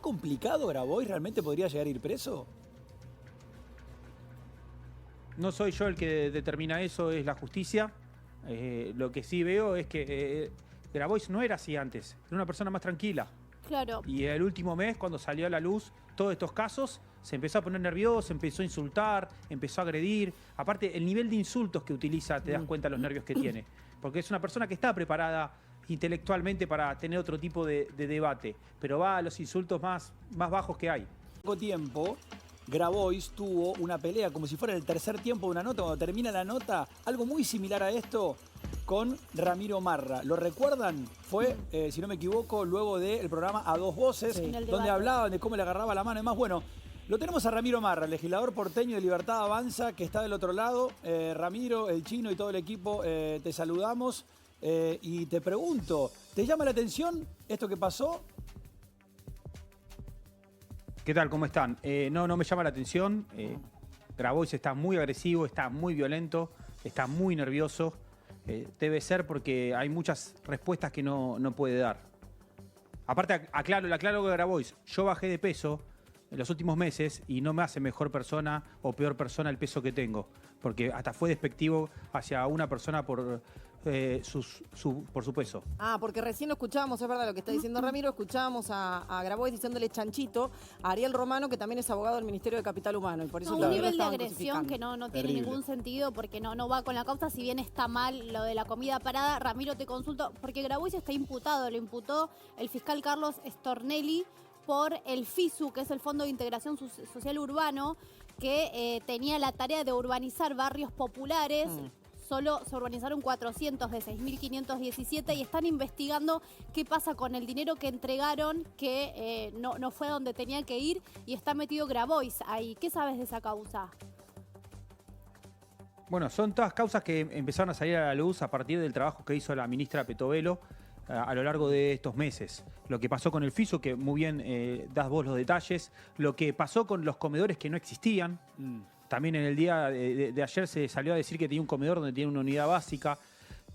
complicado Grabois? ¿Realmente podría llegar a ir preso? No soy yo el que determina eso, es la justicia. Lo que sí veo es que Grabois no era así antes, era una persona más tranquila. Claro. Y el último mes, cuando salió a la luz todos estos casos, se empezó a poner nervioso, empezó a insultar, empezó a agredir. Aparte, el nivel de insultos que utiliza, te das cuenta de los nervios que tiene. Porque es una persona que está preparada intelectualmente para tener otro tipo de debate, pero va a los insultos más bajos que hay. Poco tiempo, Grabois tuvo una pelea como si fuera el tercer tiempo de una nota. Cuando termina la nota, algo muy similar a esto con Ramiro Marra. ¿Lo recuerdan? Fue, si no me equivoco, luego del programa A Dos Voces, Sí, donde hablaban de cómo le agarraba la mano. Además, bueno, lo tenemos a Ramiro Marra, el legislador porteño de Libertad Avanza, que está del otro lado. Ramiro, el Chino y todo el equipo, te saludamos y te pregunto, ¿te llama la atención esto que pasó? ¿Qué tal? ¿Cómo están? No me llama la atención. Grabois está muy agresivo, está muy violento, está muy nervioso. Debe ser porque hay muchas respuestas que no puede dar. Aparte, le aclaro que Grabois, yo bajé de peso en los últimos meses y no me hace mejor persona o peor persona el peso que tengo. Porque hasta fue despectivo hacia una persona por su peso. Ah, porque recién lo escuchábamos, es verdad lo que está diciendo Ramiro, escuchábamos a Grabois diciéndole chanchito a Ariel Romano, que también es abogado del Ministerio de Capital Humano. Y por eso un todavía lo nivel de estaban agresión que crucificando. no tiene Terrible. ningún sentido porque no va con la causa. Si bien está mal lo de la comida parada, Ramiro, te consulto, porque Grabois está imputado, lo imputó el fiscal Carlos Stornelli por el FISU, que es el Fondo de Integración Social Urbano, que tenía la tarea de urbanizar barrios populares. Solo se urbanizaron 400 de 6.517 y están investigando qué pasa con el dinero que entregaron, que no fue donde tenía que ir, y está metido Grabois ahí. ¿Qué sabes de esa causa? Bueno, son todas causas que empezaron a salir a la luz a partir del trabajo que hizo la ministra Petovelo a lo largo de estos meses. Lo que pasó con el FISU, que muy bien das vos los detalles. Lo que pasó con los comedores que no existían. También en el día de ayer se salió a decir que tenía un comedor donde tiene una unidad básica.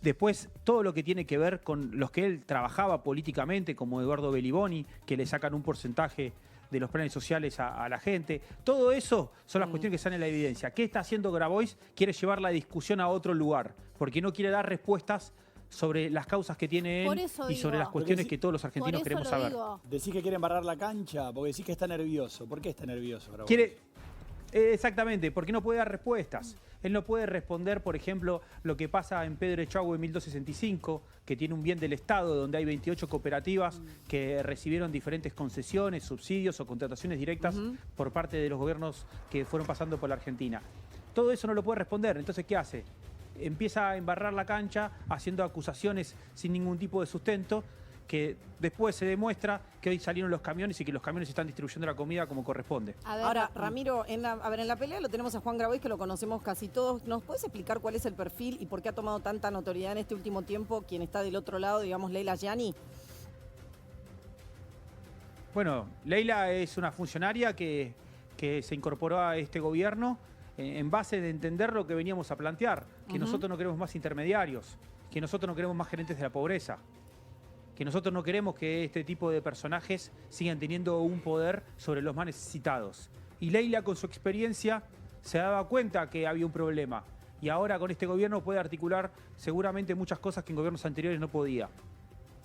Después, todo lo que tiene que ver con los que él trabajaba políticamente, como Eduardo Beliboni, que le sacan un porcentaje de los planes sociales a la gente. Todo eso son las cuestiones que están en la evidencia. ¿Qué está haciendo Grabois? Quiere llevar la discusión a otro lugar, porque no quiere dar respuestas sobre las causas que tiene él y sobre las cuestiones que todos los argentinos queremos saber. Decís que quiere embarrar la cancha, porque decís que está nervioso. ¿Por qué está nervioso, Grabois? Exactamente, porque no puede dar respuestas. Él no puede responder, por ejemplo, lo que pasa en Pedro Echagüe en 1265, que tiene un bien del Estado, donde hay 28 cooperativas que recibieron diferentes concesiones, subsidios o contrataciones directas por parte de los gobiernos que fueron pasando por la Argentina. Todo eso no lo puede responder. Entonces, ¿qué hace? Empieza a embarrar la cancha haciendo acusaciones sin ningún tipo de sustento, que después se demuestra que hoy salieron los camiones y que los camiones están distribuyendo la comida como corresponde. Ahora, Ramiro, en la pelea lo tenemos a Juan Grabois, que lo conocemos casi todos. ¿Nos puedes explicar cuál es el perfil y por qué ha tomado tanta notoriedad en este último tiempo quien está del otro lado, digamos, Leila Gianni? Bueno, Leila es una funcionaria que se incorporó a este gobierno en base de entender lo que veníamos a plantear, que nosotros no queremos más intermediarios, que nosotros no queremos más gerentes de la pobreza, que nosotros no queremos que este tipo de personajes sigan teniendo un poder sobre los más necesitados. Y Leila, con su experiencia, se daba cuenta que había un problema. Y ahora con este gobierno puede articular seguramente muchas cosas que en gobiernos anteriores no podía.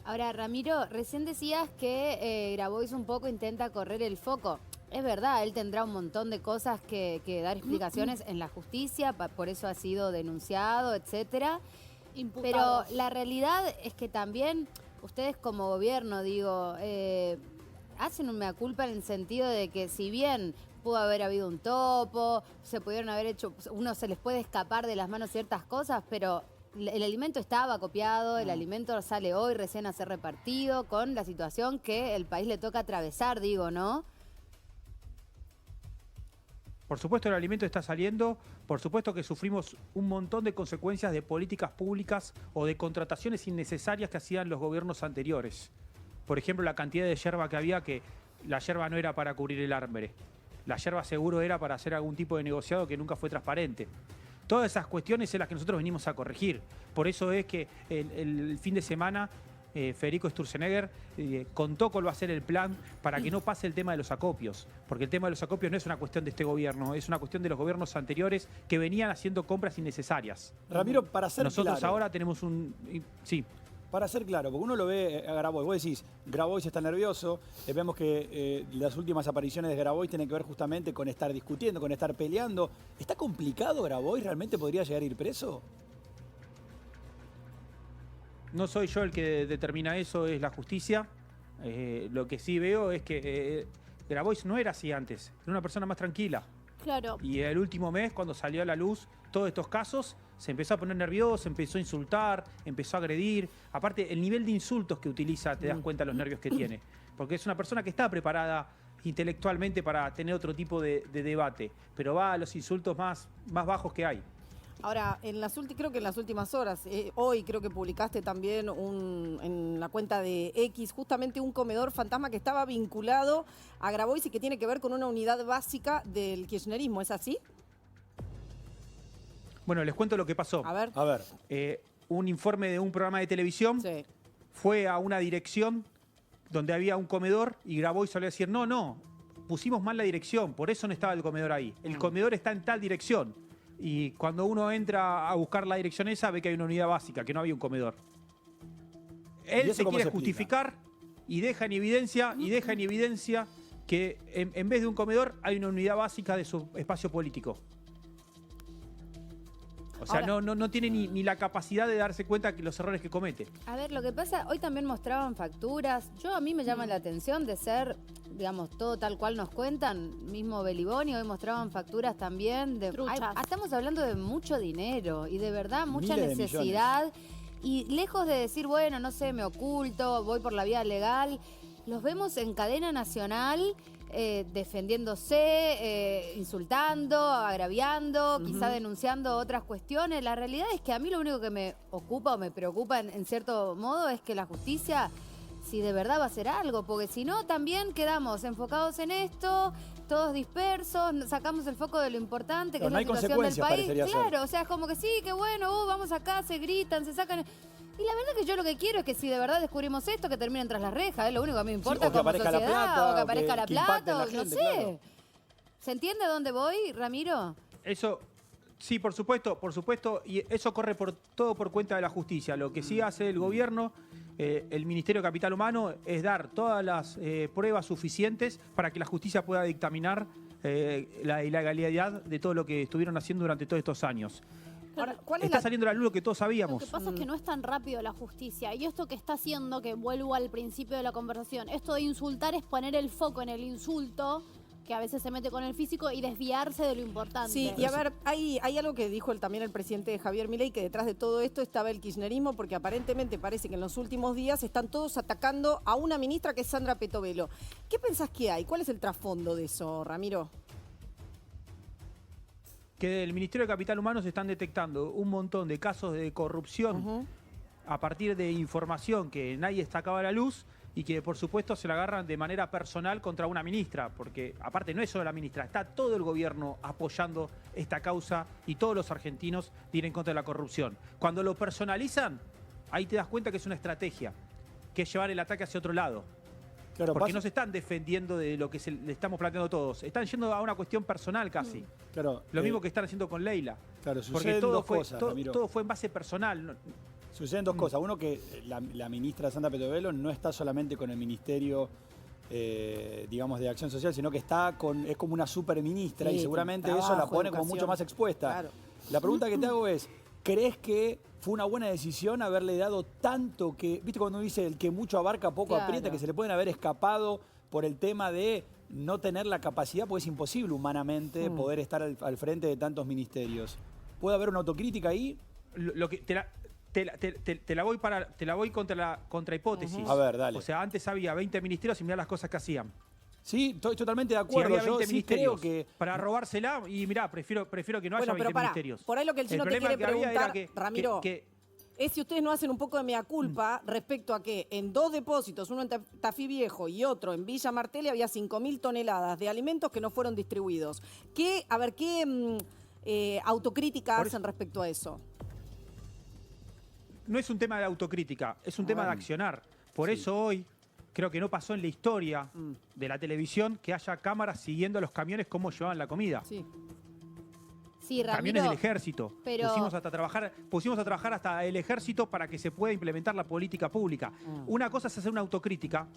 Ahora, Ramiro, recién decías que Grabois un poco intenta correr el foco. Es verdad, él tendrá un montón de cosas que dar explicaciones en la justicia, por eso ha sido denunciado, etcétera. Pero la realidad es que también ustedes como gobierno, digo, hacen un mea culpa en el sentido de que si bien pudo haber habido un topo, se pudieron haber hecho, uno se les puede escapar de las manos ciertas cosas, pero el alimento estaba copiado, el alimento sale hoy recién a ser repartido, con la situación que el país le toca atravesar, digo, ¿no? Por supuesto el alimento está saliendo, por supuesto que sufrimos un montón de consecuencias de políticas públicas o de contrataciones innecesarias que hacían los gobiernos anteriores. Por ejemplo, la cantidad de yerba que había, que la yerba no era para cubrir el hambre. La yerba seguro era para hacer algún tipo de negociado que nunca fue transparente. Todas esas cuestiones son las que nosotros venimos a corregir. Por eso es que el fin de semana Federico Sturzenegger contó cuál va a ser el plan para que no pase el tema de los acopios. Porque el tema de los acopios no es una cuestión de este gobierno, es una cuestión de los gobiernos anteriores que venían haciendo compras innecesarias. Ramiro, para ser Nosotros claro, ahora tenemos un... Sí. para ser claro, porque uno lo ve a Grabois, vos decís, Grabois está nervioso, vemos que las últimas apariciones de Grabois tienen que ver justamente con estar discutiendo, con estar peleando. ¿Está complicado Grabois? ¿Realmente podría llegar a ir preso? No soy yo el que determina eso, es la justicia. Lo que sí veo es que Grabois no era así antes, era una persona más tranquila. Claro. Y el último mes, cuando salió a la luz todos estos casos, se empezó a poner nervioso, empezó a insultar, empezó a agredir. Aparte, el nivel de insultos que utiliza, te das cuenta de los nervios que tiene. Porque es una persona que está preparada intelectualmente para tener otro tipo de debate, pero va a los insultos más bajos que hay. Ahora, creo que en las últimas horas, hoy creo que publicaste también en la cuenta de X justamente un comedor fantasma que estaba vinculado a Grabois y que tiene que ver con una unidad básica del kirchnerismo, ¿es así? Bueno, les cuento lo que pasó. A ver. A ver. Un informe de un programa de televisión Sí. fue a una dirección donde había un comedor y Grabois salió a decir, no, pusimos mal la dirección, por eso no estaba el comedor ahí. El comedor está en tal dirección. Y cuando uno entra a buscar la dirección esa, ve que hay una unidad básica, que no había un comedor. ¿Y Él eso se cómo quiere se explica? justificar y deja en evidencia que en vez de un comedor hay una unidad básica de su espacio político. O sea, Ahora- no tiene ni la capacidad de darse cuenta de los errores que comete. A ver, lo que pasa, hoy también mostraban facturas. A mí me llama la atención de ser, digamos, todo tal cual nos cuentan. Mismo Beliboni, hoy mostraban facturas también. Truchas. Estamos hablando de mucho dinero y de verdad mucha Miles de necesidad. Y lejos de decir, bueno, no sé, me oculto, voy por la vía legal, los vemos en cadena nacional defendiéndose, insultando, agraviando, quizá denunciando otras cuestiones. La realidad es que a mí lo único que me ocupa o me preocupa en cierto modo es que la justicia, si de verdad va a hacer algo, porque si no también quedamos enfocados en esto, todos dispersos, sacamos el foco de lo importante, que Pero es no la hay situación del consecuencias, país. parecería ser. Claro, o sea, es como que sí, qué bueno, vamos acá, se gritan, se sacan... Y la verdad que yo lo que quiero es que si de verdad descubrimos esto, que terminen tras las rejas, es lo único que a mí me importa o que como aparezca la sociedad, plata, o que o aparezca que la impacte en plata, la o no gente, sé. claro. ¿Se entiende a dónde voy, Ramiro? Eso, sí, por supuesto, y eso corre todo por cuenta de la justicia. Lo que sí hace el gobierno, el Ministerio de Capital Humano, es dar todas las pruebas suficientes para que la justicia pueda dictaminar la ilegalidad de todo lo que estuvieron haciendo durante todos estos años. Ahora, ¿cuál es Está la... saliendo a la luz lo que todos Lo sabíamos. que pasa es que no es tan rápido la justicia. Y esto que está haciendo, que vuelvo al principio de la conversación, esto de insultar es poner el foco en el insulto, que a veces se mete con el físico, y desviarse de lo importante. Sí, y a ver, hay algo que dijo también el presidente Javier Milei, que detrás de todo esto estaba el kirchnerismo, porque aparentemente parece que en los últimos días están todos atacando a una ministra que es Sandra Petovelo. ¿Qué pensás que hay? ¿Cuál es el trasfondo de eso, Ramiro? Que del Ministerio de Capital Humano se están detectando un montón de casos de corrupción a partir de información que nadie sacaba a la luz y que por supuesto se la agarran de manera personal contra una ministra, porque aparte no es solo la ministra, está todo el gobierno apoyando esta causa y todos los argentinos vienen en contra de la corrupción. Cuando lo personalizan, ahí te das cuenta que es una estrategia, que es llevar el ataque hacia otro lado. Claro, Porque pasa- no se están defendiendo de lo que le estamos planteando todos, están yendo a una cuestión personal casi. Claro, Lo mismo que están haciendo con Leila. Claro, Porque suceden todo dos fue, cosas, todo, Ramiro. todo fue en base personal. Suceden dos cosas. Uno, que la ministra Sandra Petovelo no está solamente con el Ministerio, digamos, de Acción Social, sino que es como una superministra Sí, y seguramente eso trabajo, la pone como educación. mucho más expuesta. Claro. La pregunta que te hago es, ¿crees que fue una buena decisión haberle dado tanto que, viste cuando uno dice el que mucho abarca poco Claro. aprieta, que se le pueden haber escapado por el tema de no tener la capacidad, porque es imposible humanamente poder estar al frente de tantos ministerios? ¿Puede haber una autocrítica ahí? Lo que te la voy contra la contrahipótesis. A ver, dale. O sea, antes había 20 ministerios y mirá las cosas que hacían. Sí, estoy totalmente de Si acuerdo. había Yo 20 sí creo ministerios que... para robársela, y mirá, prefiero que no haya Bueno, pero 20 pará, ministerios. por ahí lo que el chino te problema quiere que había preguntar, era Ramiro, es si ustedes no hacen un poco de mea culpa respecto a que en dos depósitos, uno en Tafí Viejo y otro en Villa Martelli, había 5.000 toneladas de alimentos que no fueron distribuidos. ¿Qué autocrítica Por hacen respecto a eso? no es un tema de autocrítica, es un tema de accionar. Por eso hoy creo que no pasó en la historia de la televisión que haya cámaras siguiendo a los camiones cómo llevaban la comida. Sí. Sí, Ramiro, Camiones del ejército. pero- Pusimos a trabajar hasta el ejército para que se pueda implementar la política pública. Una cosa es hacer una autocrítica,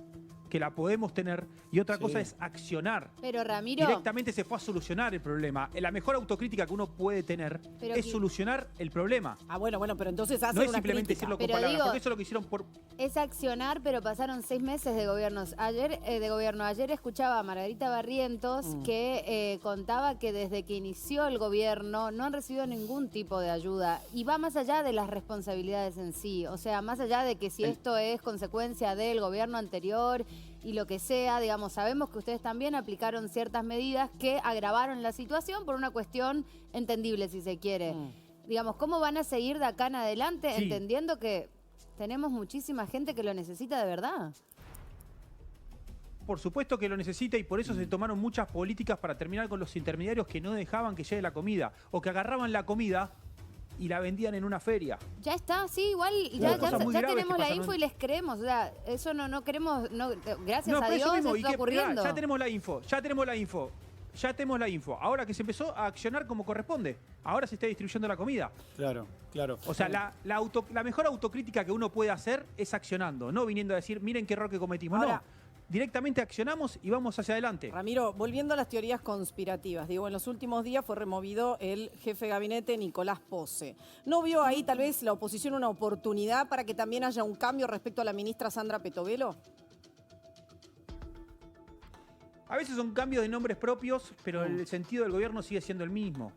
que la podemos tener, y otra cosa es accionar. Pero Ramiro, Directamente se fue a solucionar el problema. La mejor autocrítica que uno puede tener Pero es que- solucionar el problema. Bueno, pero entonces hacen No es una simplemente crítica. decirlo con Pero palabras, digo- porque eso es lo que hicieron por... es accionar, pero pasaron 6 meses de gobiernos. Ayer escuchaba a Margarita Barrientos que contaba que desde que inició el gobierno no han recibido ningún tipo de ayuda y va más allá de las responsabilidades en sí. O sea, más allá de que si esto es consecuencia del gobierno anterior y lo que sea, digamos, sabemos que ustedes también aplicaron ciertas medidas que agravaron la situación por una cuestión entendible, si se quiere. Digamos, ¿cómo van a seguir de acá en adelante Sí. entendiendo que tenemos muchísima gente que lo necesita de verdad? Por supuesto que lo necesita, y por eso se tomaron muchas políticas para terminar con los intermediarios que no dejaban que llegue la comida, o que agarraban la comida y la vendían en una feria. Ya está, sí, igual Hubo ya cosas muy graves tenemos que la pasaron. info y les creemos. O sea, eso no queremos, gracias No, a pero eso Dios mismo, está ocurriendo. ya tenemos la info, ya tenemos la info. Ahora que se empezó a accionar como corresponde, ahora se está distribuyendo la comida. Claro, claro. O sea, la mejor autocrítica que uno puede hacer es accionando, no viniendo a decir, miren qué error que cometimos. Ahora- No, directamente accionamos y vamos hacia adelante. Ramiro, volviendo a las teorías conspirativas, digo, en los últimos días fue removido el jefe de gabinete Nicolás Pose. ¿No vio ahí tal vez la oposición una oportunidad para que también haya un cambio respecto a la ministra Sandra Petovelo? A veces son cambios de nombres propios, pero el sentido del gobierno sigue siendo el mismo.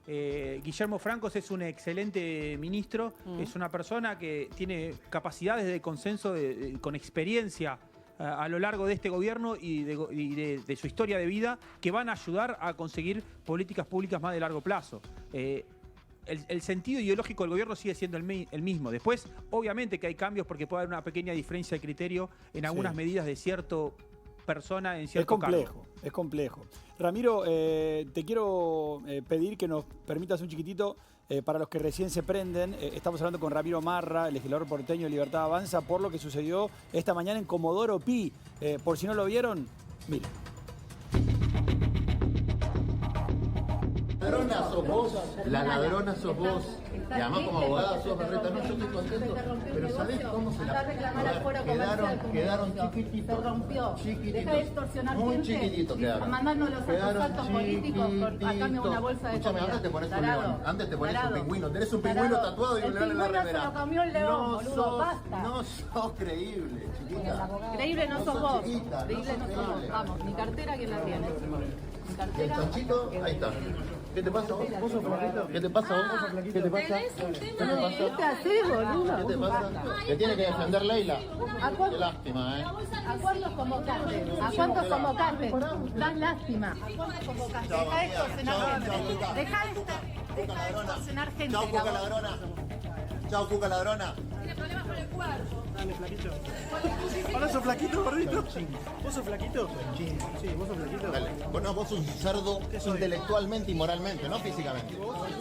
Guillermo Francos es un excelente ministro, es una persona que tiene capacidades de consenso con experiencia a lo largo de este gobierno y de su historia de vida, que van a ayudar a conseguir políticas públicas más de largo plazo. El sentido ideológico del gobierno sigue siendo el mismo. Después, obviamente que hay cambios porque puede haber una pequeña diferencia de criterio en algunas medidas de cierto persona en cierto cargo. Es complejo. Ramiro, te quiero pedir que nos permitas un chiquitito para los que recién se prenden. Estamos hablando con Ramiro Marra, el legislador porteño de Libertad Avanza, por lo que sucedió esta mañana en Comodoro Pi. Por si no lo vieron, miren. Ladrona sos vos, la ladrona sos vos. Y además como abogada sos Barreta. No, yo estoy contento, pero ¿sabés cómo se la quedaron chiquititos? Se rompió. Chiquititos. Deja de extorsionar muy gente. chiquititos quedaron. Mandando los asaltos políticos a cambio de una bolsa de Escúchame, comida. antes te pones un Tarado. león, antes te pones un Tarado. pingüino. Tenés un pingüino Tarado. tatuado y un El león en la pingüino se remera. lo comió el león, boludo, basta. No sos creíble, chiquita. Creíble no sos sos vos. chiquita, Creíble no sos vos. creíble. Vamos, mi cartera, ¿quién la tiene? Mi El cartera. chanchito, ahí está. ¿Qué te pasa vos? ¿Vos sos flaquito? ¿Qué te pasa vos? ¿Qué te pasa? ¿Qué te pasa? ¿Qué te haces, boludo? ¿Qué te pasa? Te tiene que defender Leila. ¿A Qué cuántos? lástima, ¿eh? ¿A cuántos convocaste? ¿A cuántos convocaste? Dan lástima. ¿A cuántos convocaste? Deja de extorsionar gente. Deja de extorsionar gente. Chao, Cuca ladrona. Chao, Cuca ladrona. ¿Ahora sos flaquito, gordito? ¿Vos sos flaquito? Sí, vos sos flaquito. Dale. Bueno, vos sos un cerdo intelectualmente y moralmente, no físicamente.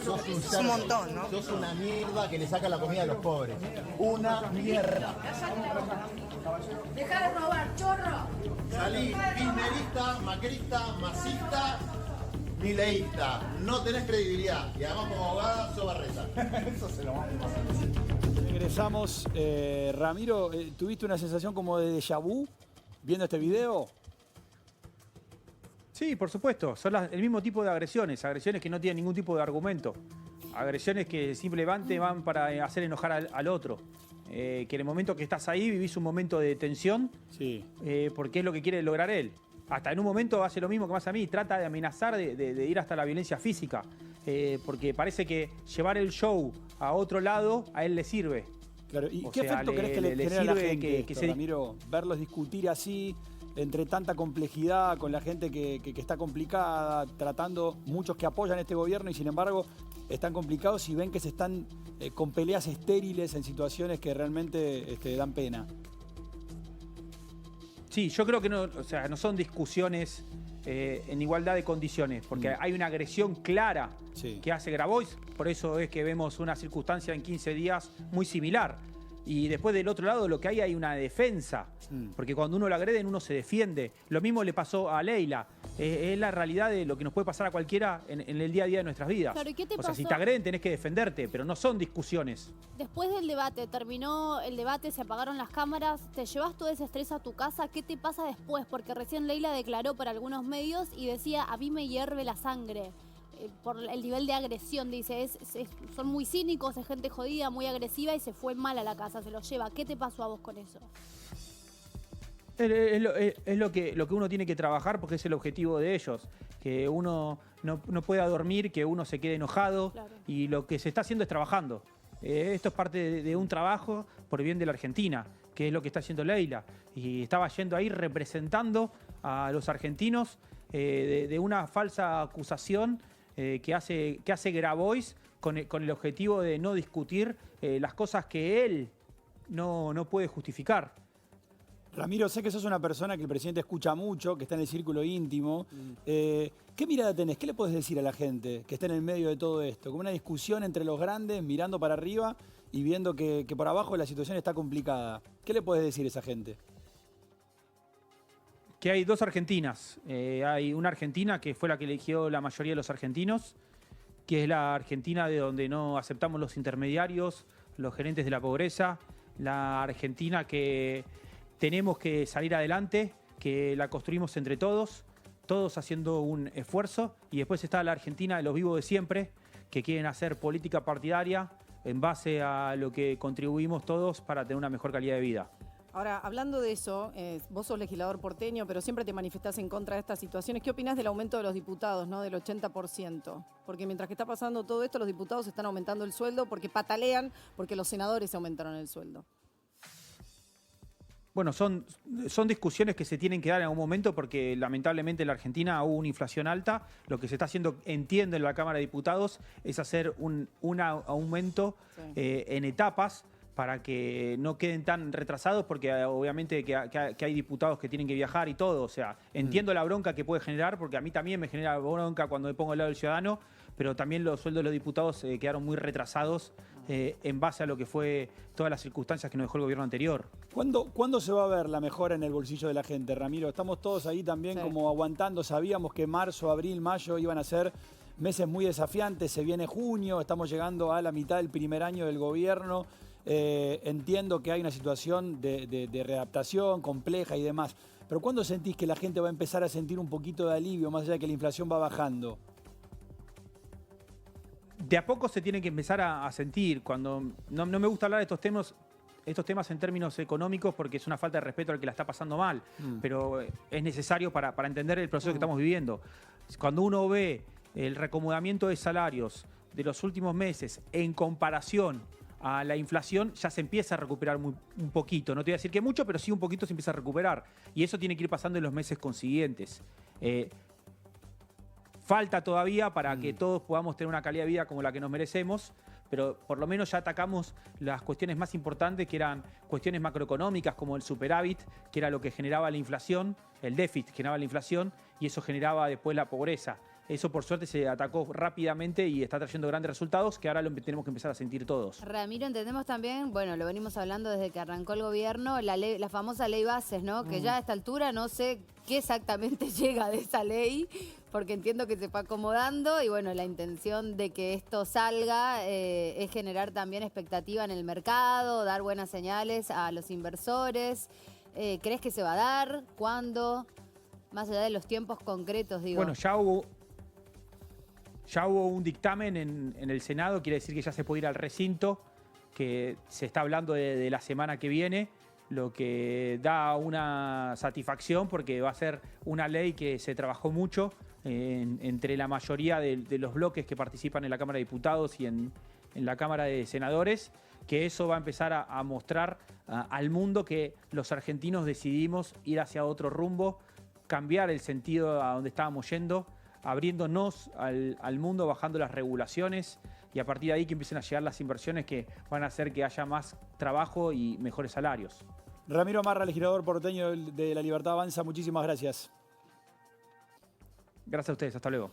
Sos un cerdo. un montón, ¿no? Sos una mierda que le saca la comida a los pobres. Una mierda. Deja de robar, chorro. Salí kirchnerista, macrista, masista, mileísta. No tenés credibilidad. Y además como abogada sos Barreta. Eso se lo vamos a pasar. Regresamos. Ramiro, ¿tuviste una sensación como de déjà vu viendo este video? Sí, por supuesto. Son el mismo tipo de agresiones que no tienen ningún tipo de argumento. Agresiones que simplemente van para hacer enojar al otro. Que en el momento que estás ahí vivís un momento de tensión, Sí. porque es lo que quiere lograr él. Hasta en un momento hace lo mismo que más a mí, trata de amenazar, de ir hasta la violencia física. Porque parece que llevar el show a otro lado a él le sirve. Claro. ¿Y O qué sea, efecto crees que le genera a la sirve gente que esto, se- Ramiro? Verlos discutir así, entre tanta complejidad, con la gente que está complicada, tratando, muchos que apoyan este gobierno y sin embargo están complicados y ven que se están con peleas estériles en situaciones que realmente dan pena. Sí, yo creo que no, o sea, no son discusiones en igualdad de condiciones, porque hay una agresión clara que hace Grabois, por eso es que vemos una circunstancia en 15 días muy similar. Y después del otro lado lo que hay una defensa, porque cuando uno lo agreden uno se defiende. Lo mismo le pasó a Leila. Es la realidad de lo que nos puede pasar a cualquiera en el día a día de nuestras vidas. Claro, ¿y qué te o sea, si pasó? te agreden tenés que defenderte, pero no son discusiones. Después del debate, terminó el debate, se apagaron las cámaras, te llevas todo ese estrés a tu casa, ¿qué te pasa después? Porque recién Leila declaró para algunos medios y decía, a mí me hierve la sangre. Por el nivel de agresión, dice, son muy cínicos, es gente jodida, muy agresiva y se fue mal a la casa, se lo lleva. ¿Qué te pasó a vos con eso? Es lo que uno tiene que trabajar porque es el objetivo de ellos, que uno no pueda dormir, que uno se quede enojado, claro. Y lo que se está haciendo es trabajando. Esto es parte de un trabajo por el bien de la Argentina, que es lo que está haciendo Leila. Y estaba yendo ahí representando a los argentinos de una falsa acusación que hace Grabois con el objetivo de no discutir las cosas que él no puede justificar. Ramiro, sé que sos una persona que el presidente escucha mucho, que está en el círculo íntimo. ¿Qué mirada tenés? ¿Qué le podés decir a la gente que está en el medio de todo esto? Como una discusión entre los grandes, mirando para arriba y viendo que por abajo la situación está complicada. ¿Qué le podés decir a esa gente? Que hay dos Argentinas. Hay una Argentina que fue la que eligió la mayoría de los argentinos, que es la Argentina de donde no aceptamos los intermediarios, los gerentes de la pobreza, la Argentina que tenemos que salir adelante, que la construimos entre todos haciendo un esfuerzo, y después está la Argentina de los vivos de siempre, que quieren hacer política partidaria en base a lo que contribuimos todos para tener una mejor calidad de vida. Ahora, hablando de eso, vos sos legislador porteño, pero siempre te manifestás en contra de estas situaciones. ¿Qué opinás del aumento de los diputados, ¿no? Del 80%? Porque mientras que está pasando todo esto, los diputados están aumentando el sueldo porque patalean, porque los senadores aumentaron el sueldo. Bueno, son discusiones que se tienen que dar en algún momento porque lamentablemente en la Argentina hubo una inflación alta. Lo que se está haciendo, entiendo, en la Cámara de Diputados es hacer un aumento en etapas para que no queden tan retrasados porque obviamente que hay diputados que tienen que viajar y todo. O sea, entiendo la bronca que puede generar porque a mí también me genera bronca cuando me pongo al lado del ciudadano, pero también los sueldos de los diputados quedaron muy retrasados en base a lo que fue todas las circunstancias que nos dejó el gobierno anterior. ¿Cuándo se va a ver la mejora en el bolsillo de la gente, Ramiro? Estamos todos ahí también como aguantando. Sabíamos que marzo, abril, mayo iban a ser meses muy desafiantes. Se viene junio, estamos llegando a la mitad del primer año del gobierno. Entiendo que hay una situación de readaptación compleja y demás. Pero ¿cuándo sentís que la gente va a empezar a sentir un poquito de alivio, más allá de que la inflación va bajando? De a poco se tiene que empezar a sentir. Cuando no me gusta hablar de estos temas en términos económicos porque es una falta de respeto al que la está pasando mal, pero es necesario para entender el proceso que estamos viviendo. Cuando uno ve el reacomodamiento de salarios de los últimos meses en comparación a la inflación, ya se empieza a recuperar un poquito. No te voy a decir que mucho, pero sí un poquito se empieza a recuperar. Y eso tiene que ir pasando en los meses consiguientes. Falta todavía para que todos podamos tener una calidad de vida como la que nos merecemos, pero por lo menos ya atacamos las cuestiones más importantes, que eran cuestiones macroeconómicas como el superávit, que era lo que generaba la inflación, el déficit generaba la inflación, y eso generaba después la pobreza. Eso por suerte se atacó rápidamente y está trayendo grandes resultados que ahora lo tenemos que empezar a sentir todos. Ramiro, entendemos también, bueno, lo venimos hablando desde que arrancó el gobierno, la famosa ley bases, ¿no? Que ya a esta altura no sé qué exactamente llega de esa ley, porque entiendo que se fue acomodando y bueno, la intención de que esto salga es generar también expectativa en el mercado, dar buenas señales a los inversores. ¿Crees que se va a dar? ¿Cuándo? Más allá de los tiempos concretos, digo. Bueno, ya hubo un dictamen en el Senado, quiere decir que ya se puede ir al recinto, que se está hablando de la semana que viene, lo que da una satisfacción porque va a ser una ley que se trabajó mucho entre la mayoría de los bloques que participan en la Cámara de Diputados y en la Cámara de Senadores, que eso va a empezar a mostrar al mundo que los argentinos decidimos ir hacia otro rumbo, cambiar el sentido a donde estábamos yendo, abriéndonos al mundo, bajando las regulaciones y a partir de ahí que empiecen a llegar las inversiones que van a hacer que haya más trabajo y mejores salarios. Ramiro Marra, legislador porteño de La Libertad Avanza, muchísimas gracias. Gracias a ustedes, hasta luego.